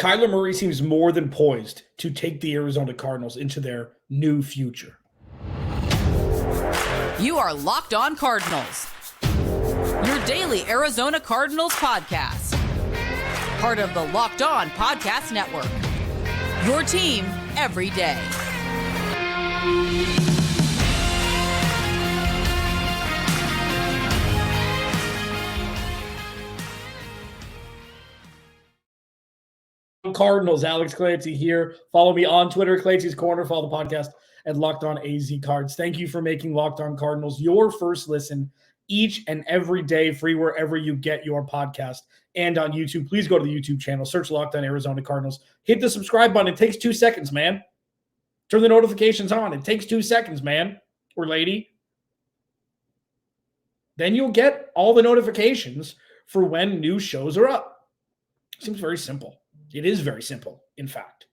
Kyler Murray seems more than poised to take the Arizona Cardinals into their new future. You are Locked On Cardinals, your daily Arizona Cardinals podcast. Part of the Locked On Podcast Network, your team every day. Cardinals, Alex Clancy here. Follow me on Twitter, Clancy's Corner. Follow the podcast at Locked On AZ Cards. Thank you for making Locked On Cardinals your first listen each and every day, free wherever you get your podcast and on YouTube. Please go to the YouTube channel, search Locked On Arizona Cardinals. Hit the subscribe button. It takes 2 seconds, man. Turn the notifications on. It takes 2 seconds, man or lady. Then you'll get all the notifications for when new shows are up. Seems very simple. It is very simple, in fact.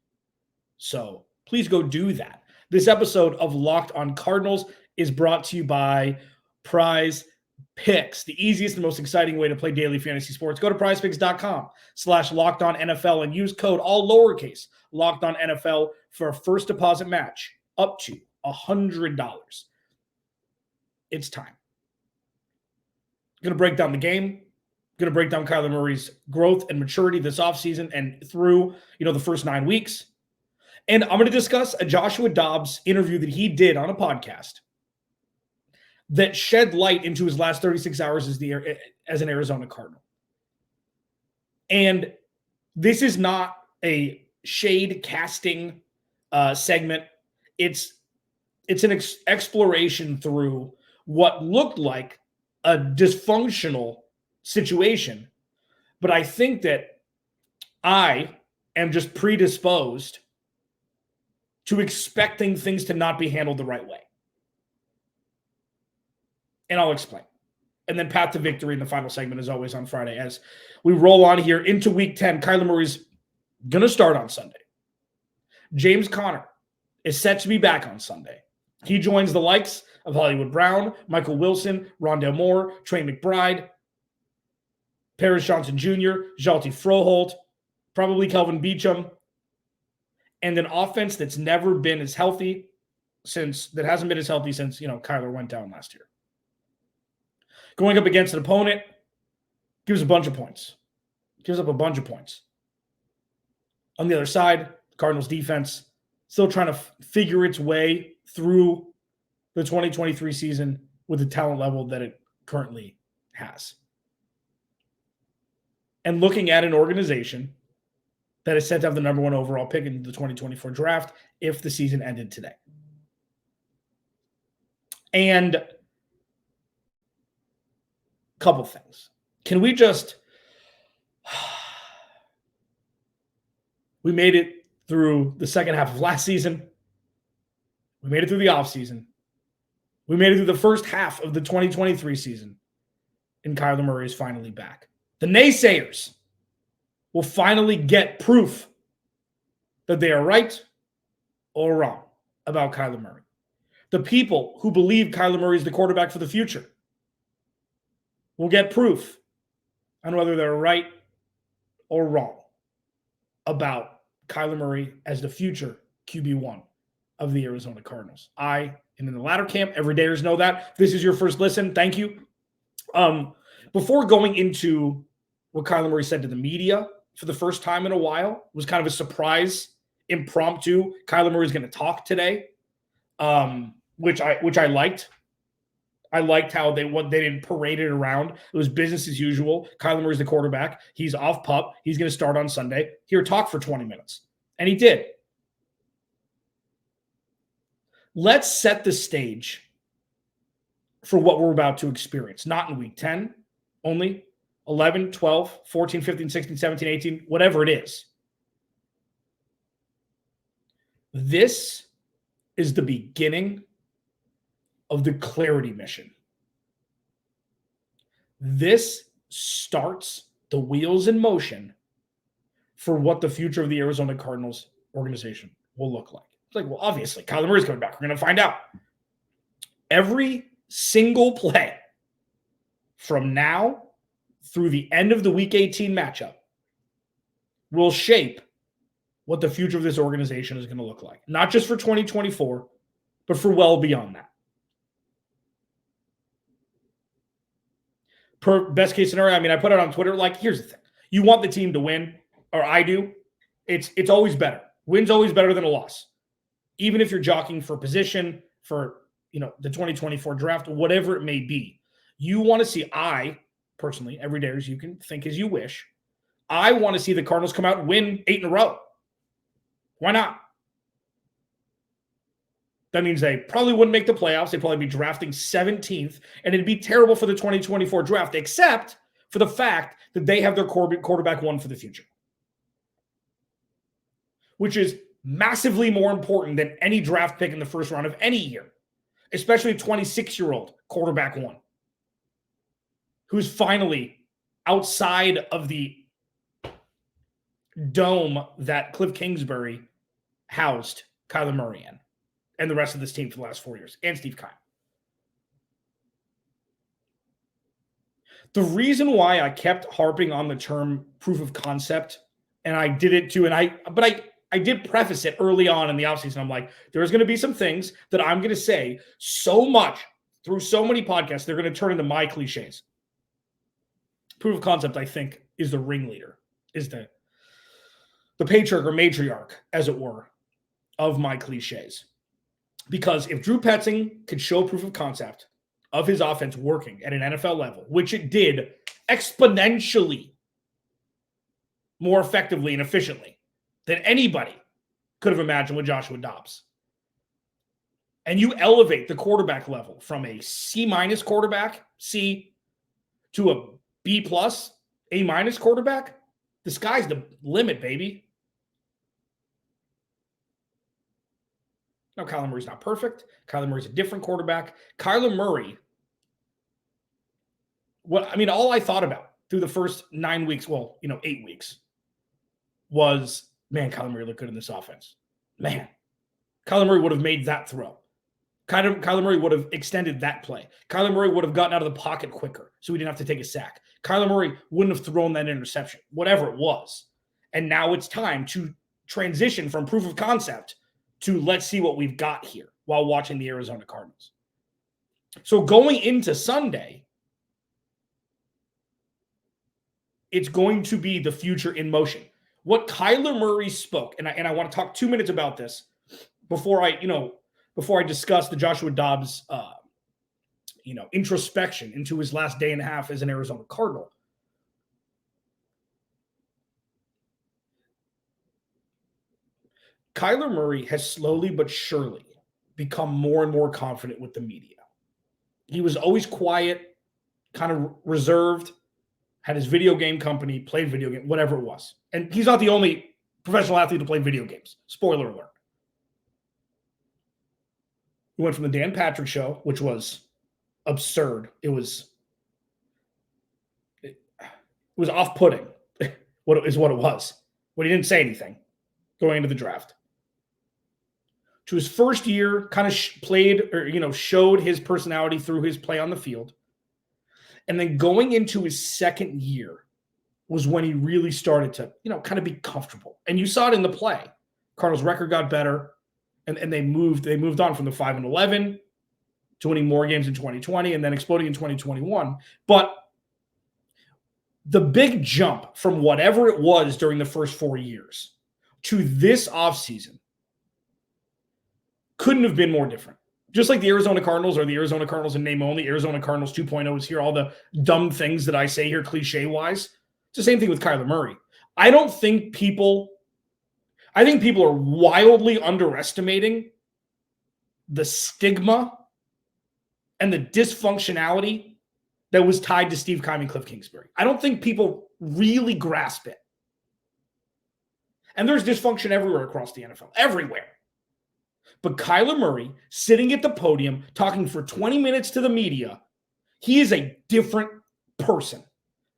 So please go do that. This episode of Locked On Cardinals is brought to you by Prize Picks, the easiest and most exciting way to play daily fantasy sports. Go to prizepicks.com/LockedOnNFL and use code all lowercase LockedOnNFL for a first deposit match up to $100. It's time. Going to break down the game. Going to break down Kyler Murray's growth and maturity this offseason and through, the first 9 weeks. And I'm going to discuss a Joshua Dobbs interview that he did on a podcast that shed light into his last 36 hours as an Arizona Cardinal. And this is not a shade casting segment. It's an exploration through what looked like a dysfunctional situation, but I think that I am just predisposed to expecting things to not be handled the right way. And I'll explain. And then path to victory in the final segment, as always, on Friday. As we roll on here into Week 10, Kyler Murray's going to start on Sunday. James Conner is set to be back on Sunday. He joins the likes of Hollywood Brown, Michael Wilson, Rondale Moore, Trey McBride, Paris Johnson Jr., Jalti Froholt, probably Kelvin Beachum, and an offense that's never been as healthy since Kyler went down last year. Going up against an opponent, gives a bunch of points. Gives up a bunch of points. On the other side, the Cardinals defense still trying to figure its way through the 2023 season with the talent level that it currently has. And looking at an organization that is set to have the number 1 overall pick in the 2024 draft if the season ended today. And a couple things. Can we just... We made it through the second half of last season. We made it through the offseason. We made it through the first half of the 2023 season. And Kyler Murray is finally back. The naysayers will finally get proof that they are right or wrong about Kyler Murray. The people who believe Kyler Murray is the quarterback for the future will get proof on whether they're right or wrong about Kyler Murray as the future QB1 of the Arizona Cardinals. I am in the latter camp. Everydayers know that. If this is your first listen, thank you. Before going into what Kyler Murray said to the media for the first time in a while, it was kind of a surprise, impromptu. Kyler Murray's going to talk today, which I liked. I liked how they didn't parade it around. It was business as usual. Kyler Murray's the quarterback. He's off pup. He's going to start on Sunday. Here, talk for 20 minutes. And he did. Let's set the stage for what we're about to experience. Not in Week 10 only. 11, 12, 14, 15, 16, 17, 18, whatever it is. This is the beginning of the clarity mission. This starts the wheels in motion for what the future of the Arizona Cardinals organization will look like. It's like, well, obviously, Kyler Murray's coming back. We're going to find out. Every single play from now through the end of the Week 18 matchup will shape what the future of this organization is going to look like. Not just for 2024, but for well beyond that. Per best case scenario, I put it on Twitter, like, here's the thing. You want the team to win, or I do. It's always better. Win's always better than a loss. Even if you're jockeying for position, for the 2024 draft, whatever it may be. You want to see, I personally, every day as you can think as you wish, I want to see the Cardinals come out and win 8 in a row. Why not? That means they probably wouldn't make the playoffs. They'd probably be drafting 17th, and it'd be terrible for the 2024 draft, except for the fact that they have their quarterback one for the future, which is massively more important than any draft pick in the first round of any year, especially a 26-year-old quarterback one who's finally outside of the dome that Cliff Kingsbury housed Kyler Murray in and the rest of this team for the last 4 years, and Steve Keim. The reason why I kept harping on the term proof of concept, and I did it too, but I did preface it early on in the offseason. I'm like, there's going to be some things that I'm going to say so much through so many podcasts, they're going to turn into my cliches. Proof of concept, I think, is the ringleader, is the patriarch or matriarch, as it were, of my cliches. Because if Drew Petzing could show proof of concept of his offense working at an NFL level, which it did exponentially more effectively and efficiently than anybody could have imagined with Joshua Dobbs, and you elevate the quarterback level from a C- quarterback, C, to a B+, A- quarterback, the sky's the limit, baby. Now, Kyler Murray's not perfect. Kyler Murray's a different quarterback. Kyler Murray, all I thought about through the first 9 weeks, 8 weeks, was, man, Kyler Murray looked good in this offense. Man, Kyler Murray would have made that throw. Kyler Murray would have extended that play. Kyler Murray would have gotten out of the pocket quicker so he didn't have to take a sack. Kyler Murray wouldn't have thrown that interception, whatever it was. And now it's time to transition from proof of concept to let's see what we've got here while watching the Arizona Cardinals. So going into Sunday, it's going to be the future in motion. What Kyler Murray spoke, and I want to talk 2 minutes about this before I discuss the Joshua Dobbs, introspection into his last day and a half as an Arizona Cardinal. Kyler Murray has slowly but surely become more and more confident with the media. He was always quiet, kind of reserved, had his video game company, played video game, whatever it was. And he's not the only professional athlete to play video games. Spoiler alert. He went from the Dan Patrick Show, which was absurd. It was off-putting, what it was. When he didn't say anything going into the draft. To his first year, kind of showed his personality through his play on the field. And then going into his second year was when he really started to, kind of be comfortable. And you saw it in the play. Cardinals' record got better, and they moved on from the 5-11 to winning more games in 2020 and then exploding in 2021. But the big jump from whatever it was during the first 4 years to this offseason couldn't have been more different. Just like the Arizona Cardinals or the Arizona Cardinals in name only, Arizona Cardinals 2.0 is here, all the dumb things that I say here cliche-wise. It's the same thing with Kyler Murray. I think people are wildly underestimating the stigma and the dysfunctionality that was tied to Steve Keim and Cliff Kingsbury. I don't think people really grasp it. And there's dysfunction everywhere across the NFL, everywhere. But Kyler Murray sitting at the podium talking for 20 minutes to the media, he is a different person.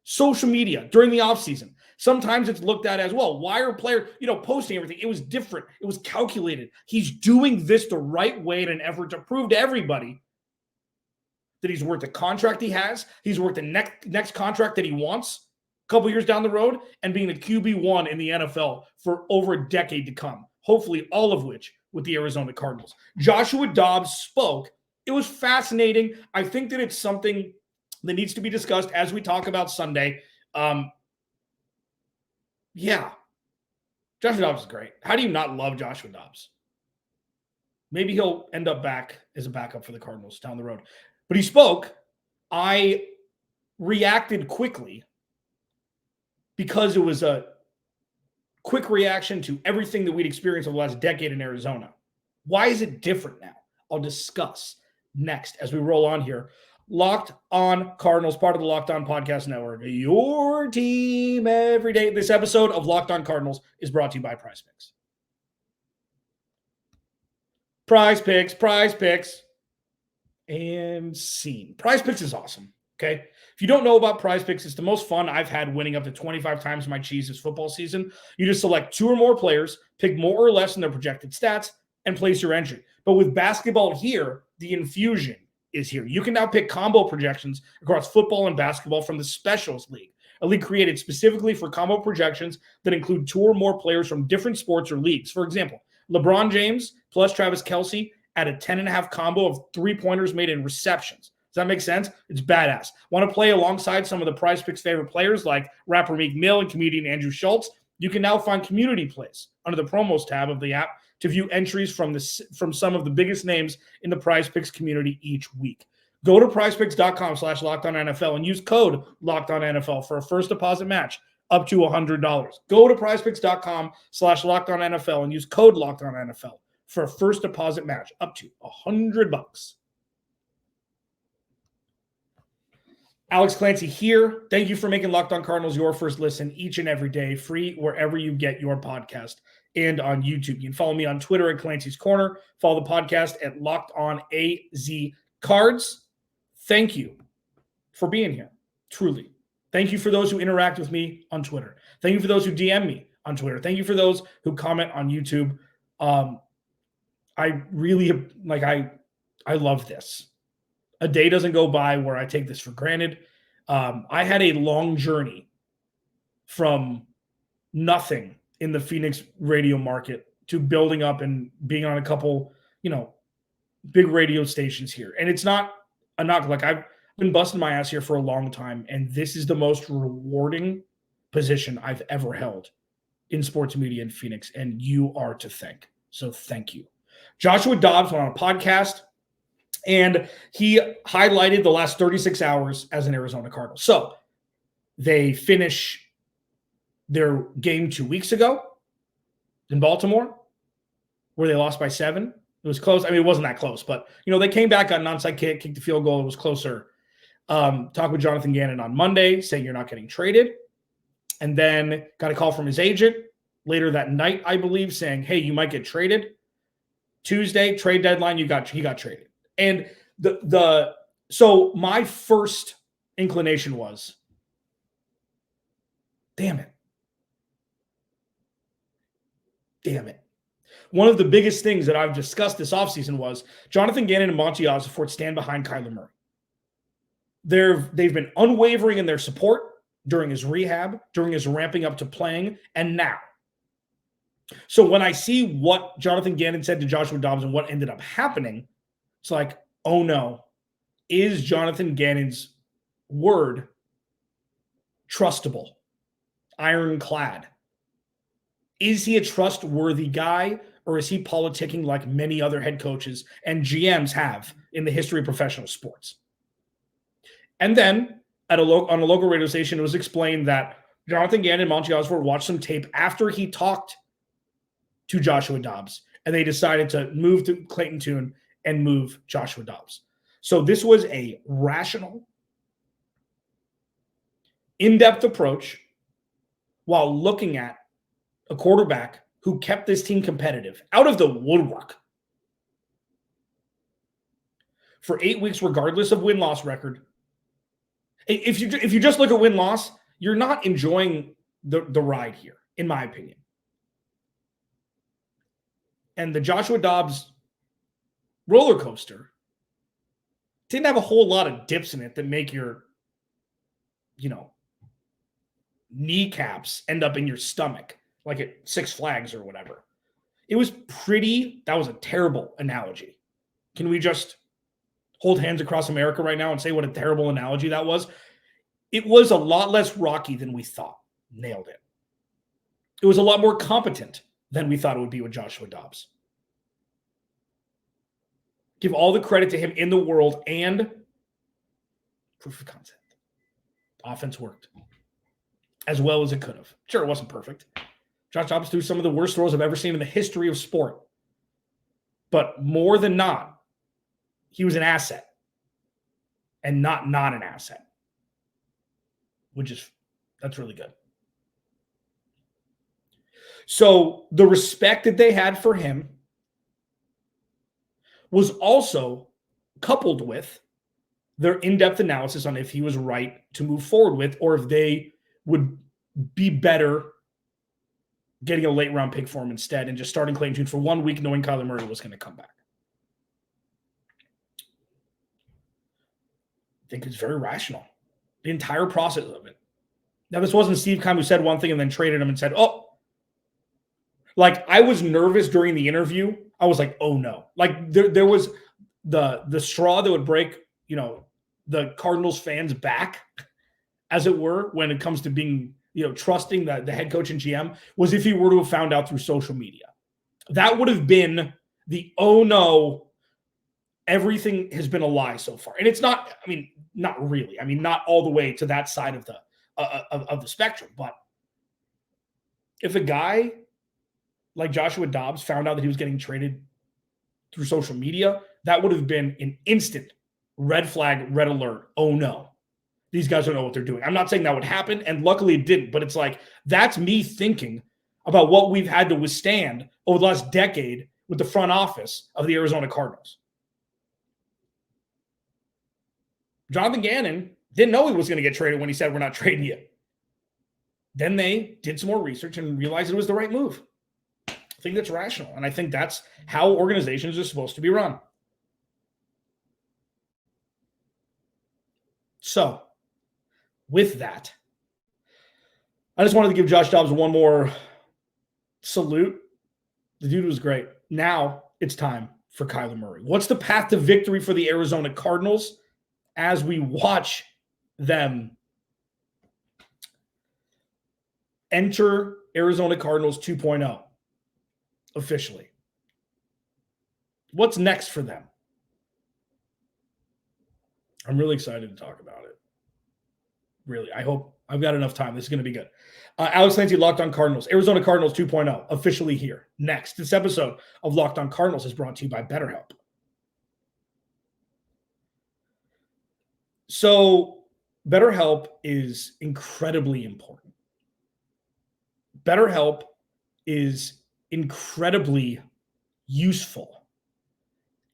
Social media during the offseason, sometimes it's looked at as, well, why are players, posting everything? It was different. It was calculated. He's doing this the right way in an effort to prove to everybody that he's worth the contract he has. He's worth the next contract that he wants. couple years down the road and being a QB1 in the NFL for over a decade to come, hopefully all of which with the Arizona Cardinals. Joshua Dobbs spoke. It was fascinating. I think that it's something that needs to be discussed as we talk about Sunday. Yeah, Joshua Dobbs is great. How do you not love Joshua Dobbs? Maybe he'll end up back as a backup for the Cardinals down the road. But he spoke. I reacted quickly because it was a quick reaction to everything that we'd experienced over the last decade in Arizona. Why is it different now? I'll discuss next as we roll on here. Locked On Cardinals, part of the Locked On Podcast Network. Your team every day. This episode of Locked On Cardinals is brought to you by Prize Picks. Prize Picks. And scene. Prize Picks is awesome, okay? If you don't know about Prize Picks, it's the most fun I've had winning up to 25 times my cheese this football season. You just select 2 or more players, pick more or less in their projected stats, and place your entry. But with basketball here, the infusion is here. You can now pick combo projections across football and basketball from the Specials League, a league created specifically for combo projections that include 2 or more players from different sports or leagues. For example, LeBron James plus Travis Kelce at a 10.5 combo of 3-pointers made in receptions. Does that make sense? It's badass. Want to play alongside some of the Prize Picks favorite players like rapper Meek Mill and comedian Andrew Schultz? You can now find community plays under the promos tab of the app to view entries from some of the biggest names in the Prize Picks community each week. Go to prizepicks.com/LockedOnNFL and use code LockedOnNFL for a first deposit match up to $100. Go to prizepicks.com/LockedOnNFL and use code LockedOnNFL for a first deposit match up to $100. Alex Clancy here. Thank you for making Locked On Cardinals your first listen each and every day, free wherever you get your podcast and on YouTube. You can follow me on Twitter at Clancy's Corner. Follow the podcast at Locked On AZ Cards. Thank you for being here, truly. Thank you for those who interact with me on Twitter. Thank you for those who DM me on Twitter. Thank you for those who comment on YouTube. I really I love this. A day doesn't go by where I take this for granted. I had a long journey from nothing in the Phoenix radio market to building up and being on a couple, big radio stations here. And it's not a knock. Like, I've been busting my ass here for a long time, and this is the most rewarding position I've ever held in sports media in Phoenix, and you are to thank. So thank you. Joshua Dobbs went on a podcast, and he highlighted the last 36 hours as an Arizona Cardinal. So they finish their game 2 weeks ago in Baltimore, where they lost by 7. It was close. I mean, it wasn't that close, but, they came back on an onside kick, kicked the field goal. It was closer. Talked with Jonathan Gannon on Monday, saying you're not getting traded. And then got a call from his agent later that night, I believe, saying, hey, you might get traded. Tuesday, trade deadline, he got traded. And so my first inclination was, damn it. One of the biggest things that I've discussed this offseason was Jonathan Gannon and Monty Ossenfort stand behind Kyler Murray. They've been unwavering in their support during his rehab, during his ramping up to playing, and now. So when I see what Jonathan Gannon said to Joshua Dobbs and what ended up happening, it's like, oh no, is Jonathan Gannon's word trustable, ironclad? Is he a trustworthy guy, or is he politicking like many other head coaches and GMs have in the history of professional sports? And then on a local radio station, it was explained that Jonathan Gannon and Monty Ossenfort watched some tape after he talked to Joshua Dobbs, and they decided to move to Clayton Tune and move Joshua Dobbs. So this was a rational, in-depth approach while looking at a quarterback who kept this team competitive out of the woodwork for 8 weeks, regardless of win-loss record. If you just look at win-loss, you're not enjoying the ride here, in my opinion. And the Joshua Dobbs roller coaster didn't have a whole lot of dips in it that make your, kneecaps end up in your stomach, like at Six Flags or whatever. It was that was a terrible analogy. Can we just hold hands across America right now and say what a terrible analogy that was? It was a lot less rocky than we thought. Nailed it. It was a lot more competent than we thought it would be with Joshua Dobbs. Give all the credit to him in the world and proof of concept. Offense worked as well as it could have. Sure, it wasn't perfect. Josh Dobbs threw some of the worst throws I've ever seen in the history of sport. But more than not, he was an asset and not an asset, that's really good. So the respect that they had for him was also coupled with their in-depth analysis on if he was right to move forward with, or if they would be better getting a late round pick for him instead and just starting Clayton Tune for 1 week knowing Kyler Murray was going to come back. I think it's very rational. The entire process of it. Now, this wasn't Steve Keim who said one thing and then traded him and said, oh, like I was nervous during the interview. I was like, oh no. Like there was the straw that would break, the Cardinals fans back, as it were, when it comes to being, trusting the head coach and GM, was if he were to have found out through social media. That would have been the, oh no, everything has been a lie so far. And it's not, not really. Not all the way to that side of the spectrum. But if a guy like Joshua Dobbs found out that he was getting traded through social media, that would have been an instant red flag, red alert. Oh no, these guys don't know what they're doing. I'm not saying that would happen, and luckily it didn't, but it's like, that's me thinking about what we've had to withstand over the last decade with the front office of the Arizona Cardinals. Jonathan Gannon didn't know he was going to get traded when he said, we're not trading you. Then they did some more research and realized it was the right move. I think that's rational, and I think that's how organizations are supposed to be run. So, with that, I just wanted to give Josh Dobbs one more salute. The dude was great. Now it's time for Kyler Murray. What's the path to victory for the Arizona Cardinals as we watch them enter Arizona Cardinals 2.0 officially? What's next for them? I'm really excited to talk about it. Really, I hope I've got enough time. This is going to be good. Alex Clancy, Locked On Cardinals. Arizona Cardinals 2.0 officially here. Next, this episode of Locked On Cardinals is brought to you by BetterHelp. So, BetterHelp is incredibly important. BetterHelp is incredibly useful.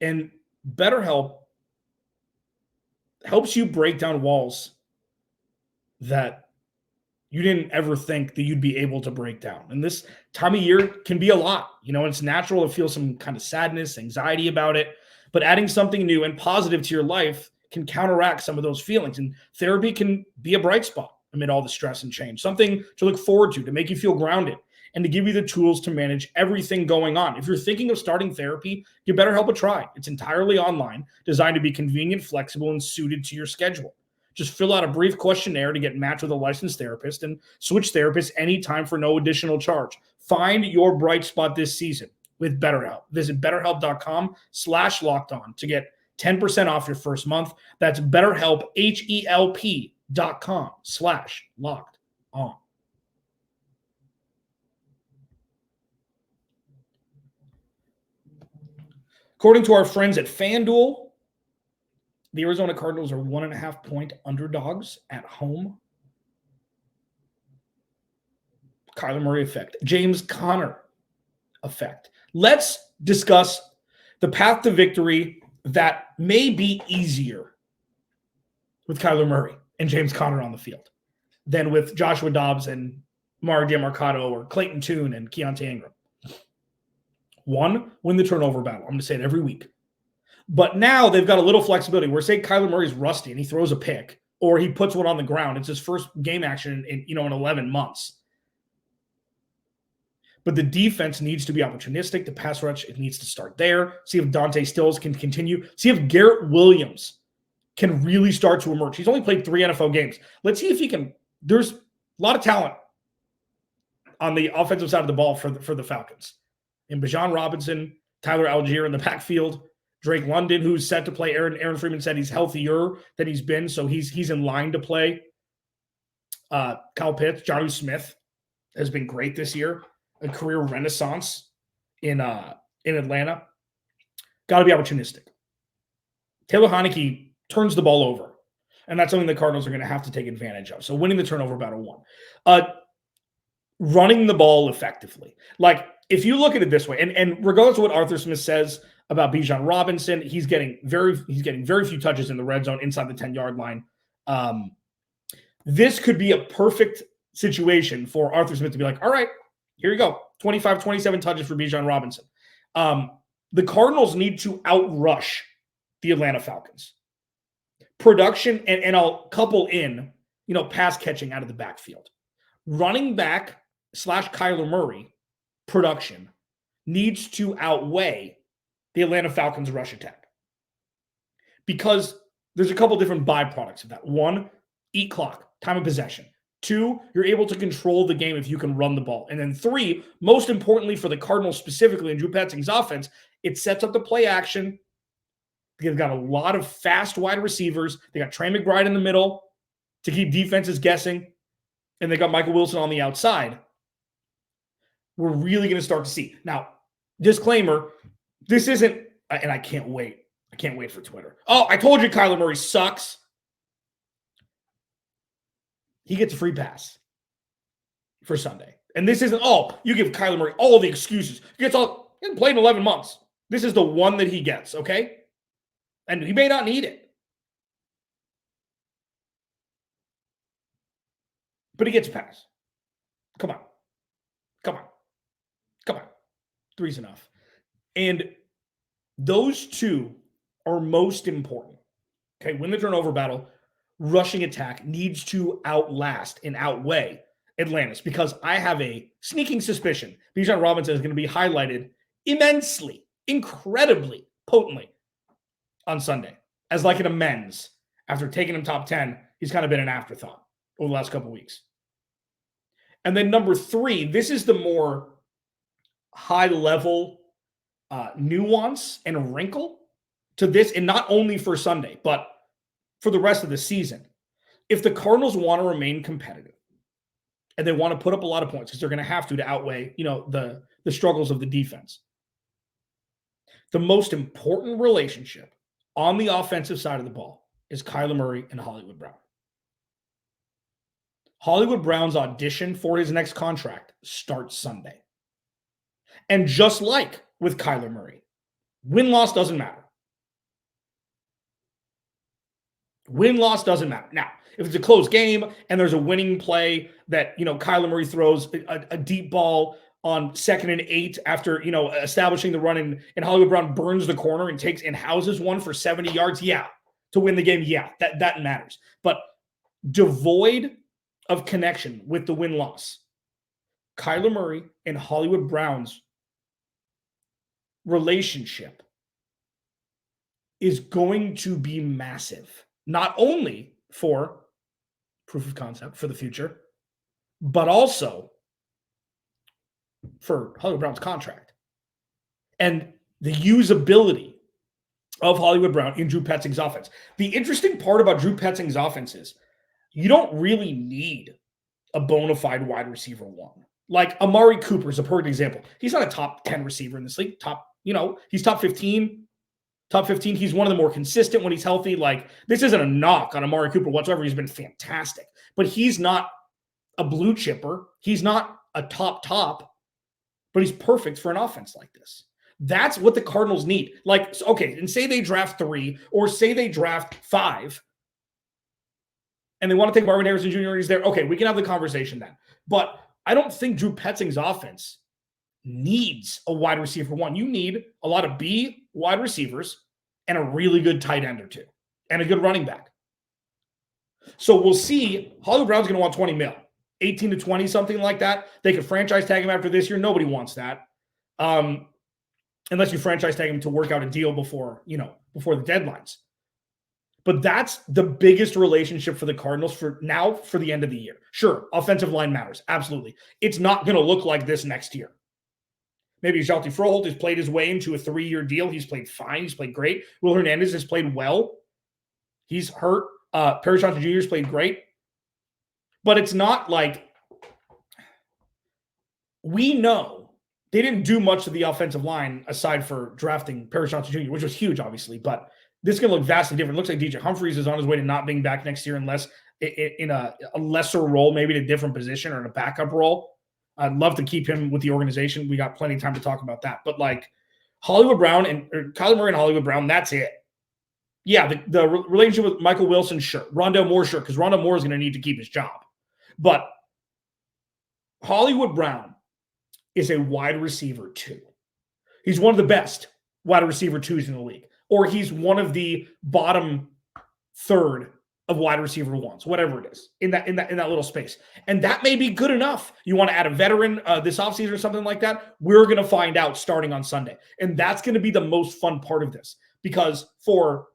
And BetterHelp helps you break down walls that you didn't ever think that you'd be able to break down. And this time of year can be a lot. It's natural to feel some kind of sadness, anxiety about it. But adding something new and positive to your life can counteract some of those feelings. And therapy can be a bright spot amid all the stress and change. Something to look forward to make you feel grounded, and to give you the tools to manage everything going on. If you're thinking of starting therapy, you better help a try. It's entirely online, designed to be convenient, flexible, and suited to your schedule. Just fill out a brief questionnaire to get matched with a licensed therapist and switch therapists anytime for no additional charge. Find your bright spot this season with BetterHelp. Visit BetterHelp.com/lockedon to get 10% off your first month. That's BetterHelp, HELP.com/lockedon. According to our friends at FanDuel, the Arizona Cardinals are 1.5-point underdogs at home. Kyler Murray effect. James Conner effect. Let's discuss the path to victory that may be easier with Kyler Murray and James Conner on the field than with Joshua Dobbs and Mari Demercado or Clayton Tune and Keontae Ingram. One, win the turnover battle. I'm going to say it every week. But now they've got a little flexibility where, say, Kyler Murray's rusty and he throws a pick. or he puts one on the ground. It's his first game action in 11 months. But the defense needs to be opportunistic. The pass rush, it needs to start there. See if Dante Stills can continue. See if Garrett Williams can really start to emerge. He's only played 3 NFL games. Let's see if he can. There's a lot of talent on the offensive side of the ball for the Falcons. And Bijan Robinson, Tyler Algier in the backfield, Drake London, who's set to play. Aaron Freeman said he's healthier than he's been, so he's in line to play. Kyle Pitts, Jonnu Smith has been great this year. A career renaissance in Atlanta. Got to be opportunistic. Taylor Heineke turns the ball over, and that's something the Cardinals are going to have to take advantage of. So winning the turnover battle 1. Running the ball effectively. Like, if you look at it this way, and regardless of what Arthur Smith says about Bijan Robinson, he's getting very few touches in the red zone inside the 10-yard line. This could be a perfect situation for Arthur Smith to be like, all right, here you go. 25, 27 touches for Bijan Robinson. The Cardinals need to outrush the Atlanta Falcons. Production, and I'll couple in, pass catching out of the backfield. Running back / Kyler Murray production needs to outweigh the Atlanta Falcons rush attack. Because there's a couple different byproducts of that. 1, eat clock, time of possession. 2, you're able to control the game if you can run the ball. And then 3, most importantly for the Cardinals specifically in Drew Petzing's offense, it sets up the play action. They've got a lot of fast wide receivers. They got Trey McBride in the middle to keep defenses guessing. And they got Michael Wilson on the outside. We're really going to start to see. Now, disclaimer, this isn't, and I can't wait. I can't wait for Twitter. Oh, I told you Kyler Murray sucks. He gets a free pass for Sunday. And this isn't, you give Kyler Murray all the excuses. He hasn't played in 11 months. This is the one that he gets, okay? And he may not need it. But he gets a pass. Come on. 3's enough. And those 2 are most important. Okay, win the turnover battle. Rushing attack needs to outlast and outweigh Atlantis, because I have a sneaking suspicion Bijan Robinson is going to be highlighted immensely, incredibly potently on Sunday as like an amends. After taking him top 10, he's kind of been an afterthought over the last couple of weeks. And then number 3, this is the more high-level nuance and wrinkle to this, and not only for Sunday, but for the rest of the season. If the Cardinals want to remain competitive and they want to put up a lot of points, because they're going to have to outweigh, the struggles of the defense, the most important relationship on the offensive side of the ball is Kyler Murray and Hollywood Brown. Hollywood Brown's audition for his next contract starts Sunday. And just like with Kyler Murray, win-loss doesn't matter. Win-loss doesn't matter. Now, if it's a close game and there's a winning play that, Kyler Murray throws a deep ball on 2nd and 8 after, establishing the run, and Hollywood Brown burns the corner and takes and houses one for 70 yards, to win the game, that matters. But devoid of connection with the win-loss, Kyler Murray and Hollywood Brown's relationship is going to be massive. Not only for proof of concept for the future, but also for Hollywood Brown's contract. And the usability of Hollywood Brown in Drew Petzing's offense. The interesting part about Drew Petzing's offense is you don't really need a bona fide wide receiver 1. Like Amari Cooper is a perfect example. He's not a top 10 receiver in this league. He's top 15. Top 15, he's one of the more consistent when he's healthy. Like, this isn't a knock on Amari Cooper whatsoever. He's been fantastic. But he's not a blue chipper. He's not a top, but he's perfect for an offense like this. That's what the Cardinals need. Like, okay, and say they draft 3 or say they draft 5 and they want to take Marvin Harrison Jr. He's there. Okay, we can have the conversation then. But I don't think Drew Petzing's offense needs a wide receiver 1. You need a lot of B wide receivers and a really good tight end or 2 and a good running back. So we'll see. Hollywood Brown's going to want 20 mil, 18 to 20, something like that. They could franchise tag him after this year. Nobody wants that. Unless you franchise tag him to work out a deal before the deadlines. But that's the biggest relationship for the Cardinals for the end of the year. Sure, offensive line matters. Absolutely. It's not going to look like this next year. Maybe Jalti Froholt has played his way into a 3-year deal. He's played fine. He's played great. Will Hernandez has played well. He's hurt. Perry Johnson Jr. has played great. But it's not like we know they didn't do much to the offensive line aside for drafting Perry Johnson Jr., which was huge, obviously. But this is going to look vastly different. It looks like DJ Humphries is on his way to not being back next year unless in a lesser role, maybe in a different position or in a backup role. I'd love to keep him with the organization. We got plenty of time to talk about that. But like Hollywood Brown or Kyler Murray and Hollywood Brown, that's it. Yeah, the relationship with Michael Wilson, sure. Rondell Moore, sure, because Rondell Moore is going to need to keep his job. But Hollywood Brown is a wide receiver 2. He's one of the best wide receiver 2s in the league. Or he's one of the bottom third of wide receiver 1s, whatever it is, in that little space. And that may be good enough. You want to add a veteran this offseason or something like that? We're going to find out starting on Sunday. And that's going to be the most fun part of this. Because for,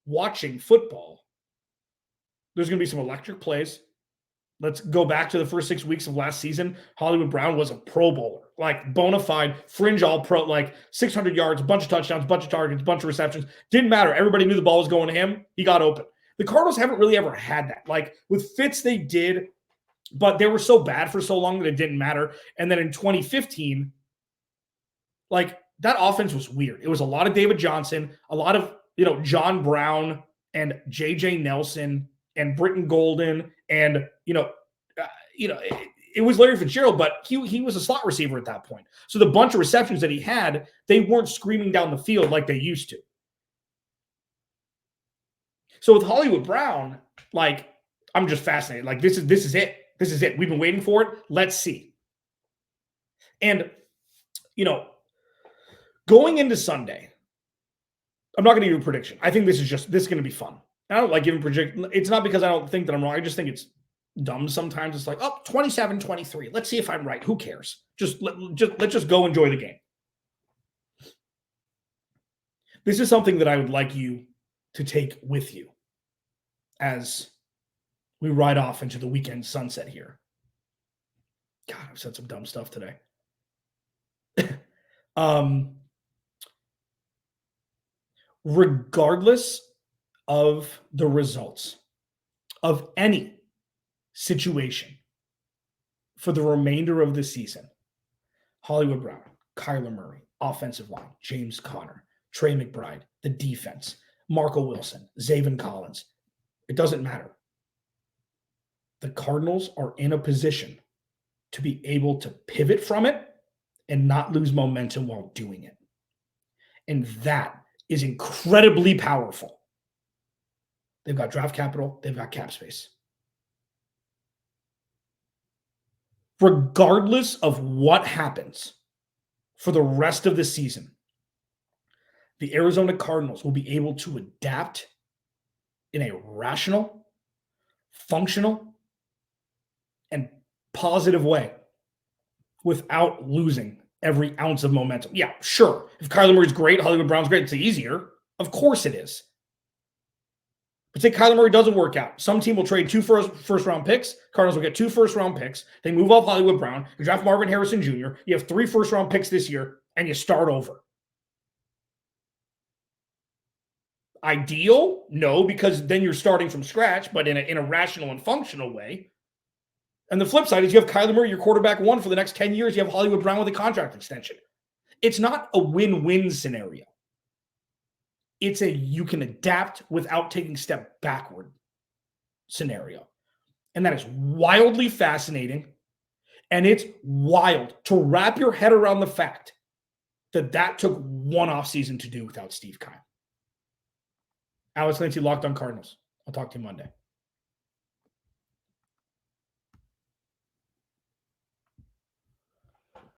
watching football, there's going to be some electric plays. Let's go back to the first 6 weeks of last season. Hollywood Brown was a Pro Bowler, like bona fide, fringe all-pro, like 600 yards, a bunch of touchdowns, a bunch of targets, a bunch of receptions. Didn't matter. Everybody knew the ball was going to him. He got open. The Cardinals haven't really ever had that. Like with Fitz, they did, but they were so bad for so long that it didn't matter. And then in 2015, like that offense was weird. It was a lot of David Johnson, a lot of, John Brown and J.J. Nelson and Britton Golden and, it was Larry Fitzgerald, but he was a slot receiver at that point. So the bunch of receptions that he had, they weren't screaming down the field like they used to. So with Hollywood Brown, like, I'm just fascinated. Like, this is it. This is it. We've been waiting for it. Let's see. And, going into Sunday, I'm not going to give a prediction. I think this is going to be fun. I don't like giving prediction. It's not because I don't think that I'm wrong. I just think it's dumb sometimes. It's like, 27-23. Let's see if I'm right. Who cares? Let's just go enjoy the game. This is something that I would like you to take with you as we ride off into the weekend sunset here. God, I've said some dumb stuff today. Regardless of the results of any situation for the remainder of the season, Hollywood Brown, Kyler Murray, offensive line, James Conner, Trey McBride, the defense, Marco Wilson, Zaven Collins, it doesn't matter. The Cardinals are in a position to be able to pivot from it and not lose momentum while doing it. And that is incredibly powerful. They've got draft capital. They've got cap space. Regardless of what happens for the rest of the season, the Arizona Cardinals will be able to adapt in a rational, functional, and positive way without losing every ounce of momentum. Yeah, sure. If Kyler Murray's great, Hollywood Brown's great, it's easier. Of course it is. But say Kyler Murray doesn't work out. Some team will trade 2 first-round picks. Cardinals will get 2 first-round picks. They move off Hollywood Brown. You draft Marvin Harrison Jr. You have 3 first-round picks this year, and you start over. Ideal? No, because then you're starting from scratch, but in a rational and functional way. And the flip side is you have Kyler Murray, your quarterback 1 for the next 10 years. You have Hollywood Brown with a contract extension. It's not a win-win scenario. It's a you can adapt without taking a step backward scenario. And that is wildly fascinating. And it's wild to wrap your head around the fact that took one offseason to do without Steve Keim. Alex Clancy, Locked On Cardinals. I'll talk to you Monday.